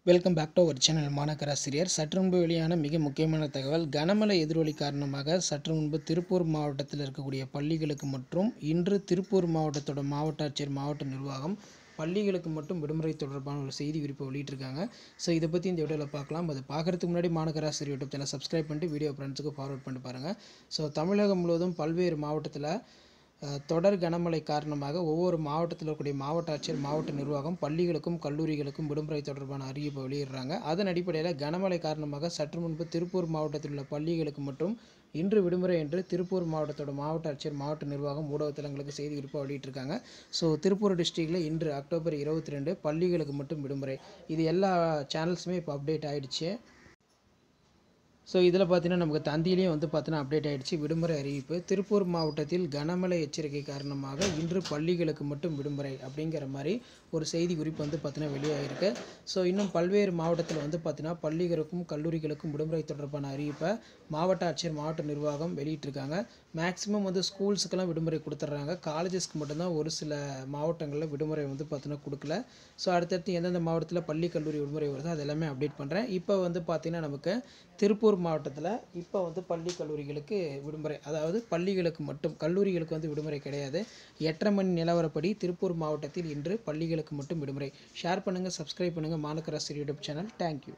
Welcome back to our channel மாநகராசிரியர். சற்று முன்பு வெளியான மிக முக்கியமான தகவல், கனமழை எதிரொலி காரணமாக சற்று முன்பு திருப்பூர் மாவட்டத்தில் இருக்கக்கூடிய பள்ளிகளுக்கு மற்றும் இன்று திருப்பூர் மாவட்டத்தோட மாவட்ட ஆட்சியர் மாவட்ட நிர்வாகம் பள்ளிகளுக்கு மட்டும் விடுமுறை தொடர்பான ஒரு செய்தி குறிப்பை வெளியிட்டிருக்காங்க. ஸோ இதை பற்றி இந்த வீடியோவில் பார்க்கலாம். அது பார்க்குறதுக்கு முன்னாடி மாநகராசிரியர் யூடியூப் சேனல் சப்ஸ்கிரைப் பண்ணிட்டு வீடியோ ஃப்ரெண்ட்ஸுக்கு ஃபார்வர்ட் பண்ணி பாருங்கள். ஸோ தமிழகம் முழுவதும் பல்வேறு மாவட்டத்தில் தொடர் கனமழை காரணமாக ஒவ்வொரு மாவட்டத்தில் இருக்கக்கூடிய மாவட்ட ஆட்சியர் மாவட்ட நிர்வாகம் பள்ளிகளுக்கும் கல்லூரிகளுக்கும் விடுமுறை தொடர்பான அறிவிப்பை வெளியிடுறாங்க. அதன் அடிப்படையில் கனமழை காரணமாக சற்று முன்பு திருப்பூர் மாவட்டத்தில் உள்ள பள்ளிகளுக்கு மற்றும் இன்று விடுமுறை என்று திருப்பூர் மாவட்டத்தோட மாவட்ட ஆட்சியர் மாவட்ட நிர்வாகம் ஊடகத்தலங்களுக்கு செய்தி குறிப்பாக வெளியிட்டிருக்காங்க. ஸோ திருப்பூர் டிஸ்ட்ரிக்டில் இன்று அக்டோபர் 22 பள்ளிகளுக்கு மட்டும் விடுமுறை. இது எல்லா சேனல்ஸுமே இப்போ அப்டேட் ஆகிடுச்சு. ஸோ இதில் பார்த்தீங்கன்னா நமக்கு தந்தியிலையும் பார்த்தீங்கன்னா அப்டேட் ஆகிடுச்சு. விடுமுறை அறிவிப்பு திருப்பூர் மாவட்டத்தில் கனமழை எச்சரிக்கை காரணமாக இன்று பள்ளிகளுக்கு மட்டும் விடுமுறை அப்படிங்கிற மாதிரி ஒரு செய்தி குறிப்பு பார்த்தீங்கன்னா வெளியாகிருக்கு. ஸோ இன்னும் பல்வேறு மாவட்டத்தில் பார்த்தீங்கன்னா பள்ளிகளுக்கும் கல்லூரிகளுக்கும் விடுமுறை தொடர்பான அறிவிப்பை மாவட்ட ஆட்சியர் மாவட்ட நிர்வாகம் வெளியிட்டிருக்காங்க. மேக்ஸிமம் ஸ்கூல்ஸுக்கெல்லாம் விடுமுறை கொடுத்துட்றாங்க. காலேஜஸ்க்கு மட்டும்தான் ஒரு சில மாவட்டங்களில் விடுமுறை பார்த்தீங்கன்னா கொடுக்கல. ஸோ அடுத்தடுத்து எந்தெந்த மாவட்டத்தில் பள்ளி கல்லூரி விடுமுறை வருதோ அது எல்லாமே அப்டேட் பண்ணுறேன். இப்போ பார்த்தீங்கன்னா நமக்கு திருப்பூர் மாவட்டத்தில் இப்போ பள்ளி கல்லூரிகளுக்கு விடுமுறை, அதாவது பள்ளிகளுக்கு மட்டும், கல்லூரிகளுக்கு விடுமுறை கிடையாது. 8:30 மணி நிலவரப்படி திருப்பூர் மாவட்டத்தில் இன்று பள்ளிகளுக்கு மட்டும் விடுமுறை. ஷேர் பண்ணுங்கள், சப்ஸ்கிரைப் பண்ணுங்கள் மாநகராசிரியர் யூடியூப் சேனல். தேங்க்யூ.